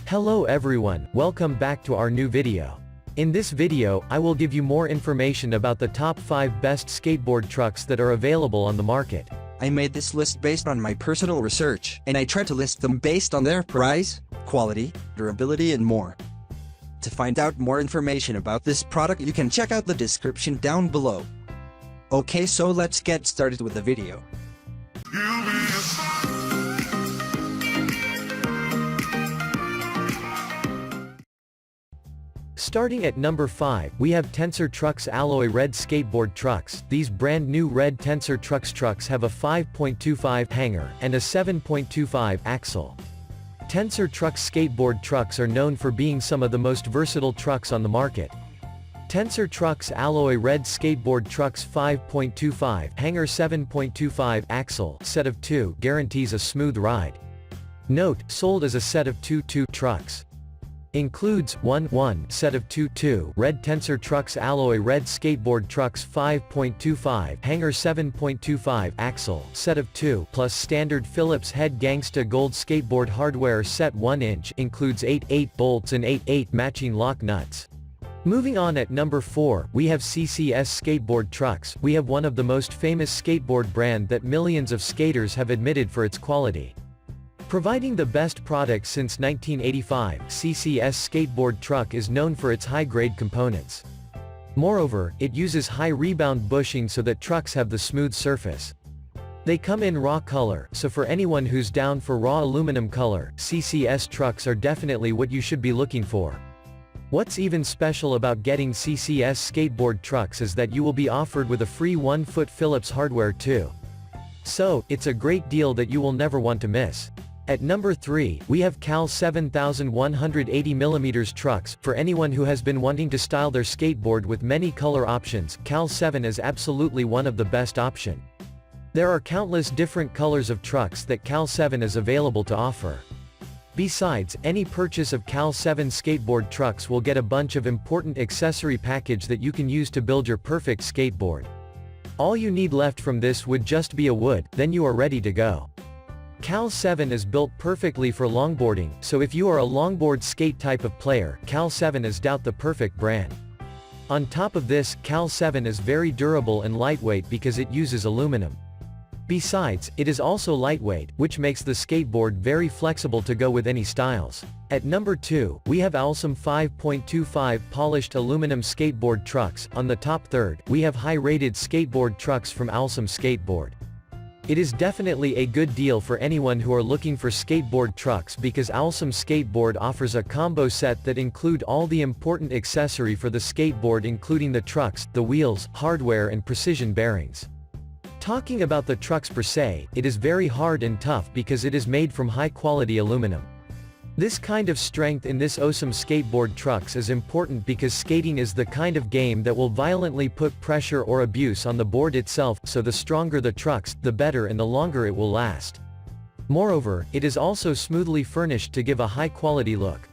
Hello everyone, welcome back to our new video. In this video, I will give you more information about the top 5 best skateboard trucks that are available on the market. I made this list based on my personal research, and I tried to list them based on their price, quality, durability and more. To find out more information about this product, you can check out the description down below. Okay, so let's get started with the video. Starting at number 5, we have Tensor Trucks Alloy Red Skateboard Trucks. These brand new red Tensor Trucks trucks have a 5.25 hanger and a 7.25 axle. Tensor Trucks skateboard trucks are known for being some of the most versatile trucks on the market. Tensor Trucks Alloy Red Skateboard Trucks 5.25 hanger 7.25 axle set of 2 guarantees a smooth ride. Note, sold as a set of 2 trucks. Includes 1 set of 2 red Tensor Trucks Alloy Red Skateboard Trucks 5.25 hanger 7.25 axle set of 2 plus standard Phillips head Gangsta Gold skateboard hardware set 1 inch includes 8 bolts and 8 matching lock nuts. Moving on at number 4, we have CCS Skateboard Trucks. We have one of the most famous skateboard brand that millions of skaters have admitted for its quality. Providing the best product since 1985, CCS Skateboard Truck is known for its high-grade components. Moreover, it uses high-rebound bushing so that trucks have the smooth surface. They come in raw color, so for anyone who's down for raw aluminum color, CCS trucks are definitely what you should be looking for. What's even special about getting CCS skateboard trucks is that you will be offered with a free 1-foot Phillips hardware too. So, it's a great deal that you will never want to miss. At number 3, we have Cal7 180mm trucks. For anyone who has been wanting to style their skateboard with many color options, Cal7 is absolutely one of the best option. There are countless different colors of trucks that Cal7 is available to offer. Besides, any purchase of Cal7 skateboard trucks will get a bunch of important accessory package that you can use to build your perfect skateboard. All you need left from this would just be a wood, then you are ready to go. Cal7 is built perfectly for longboarding, so if you are a longboard skate type of player, Cal7 is doubt the perfect brand. On top of this, Cal7 is very durable and lightweight because it uses aluminum. Besides, it is also lightweight, which makes the skateboard very flexible to go with any styles. At number 2, we have Cal7 5.25 polished aluminum skateboard trucks. On the top third, we have high-rated skateboard trucks from Cal7 Skateboard. It is definitely a good deal for anyone who are looking for skateboard trucks because Cal7 Skateboard offers a combo set that include all the important accessory for the skateboard including the trucks, the wheels, hardware and precision bearings. Talking about the trucks per se, it is very hard and tough because it is made from high-quality aluminum. This kind of strength in this awesome skateboard trucks is important because skating is the kind of game that will violently put pressure or abuse on the board itself, so the stronger the trucks, the better and the longer it will last. Moreover, it is also smoothly furnished to give a high-quality look.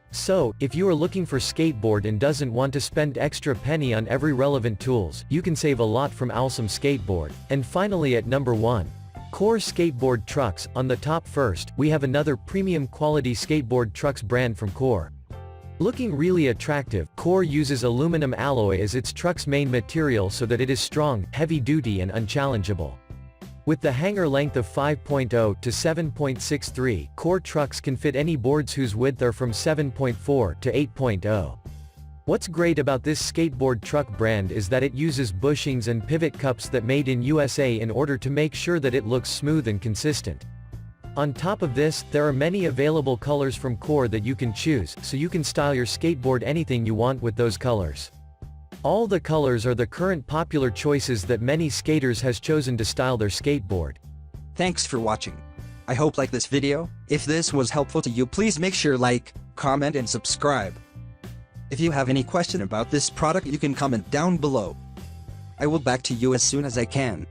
So, if you are looking for skateboard and doesn't want to spend extra penny on every relevant tools, you can save a lot from Cal7 Skateboard. And finally at number 1. Core Skateboard Trucks. On the top first, we have another premium quality skateboard trucks brand from Core. Looking really attractive, Core uses aluminum alloy as its truck's main material so that it is strong, heavy-duty and unchallengeable. With the hanger length of 5.0 to 7.63, Core trucks can fit any boards whose width are from 7.4 to 8.0. What's great about this skateboard truck brand is that it uses bushings and pivot cups that made in USA in order to make sure that it looks smooth and consistent. On top of this, there are many available colors from Core that you can choose, so you can style your skateboard anything you want with those colors. All the colors are the current popular choices that many skaters has chosen to style their skateboard. Thanks for watching. I hope like this video. If this was helpful to you, please make sure like, comment and subscribe. If you have any question about this product, you can comment down below. I will back to you as soon as I can.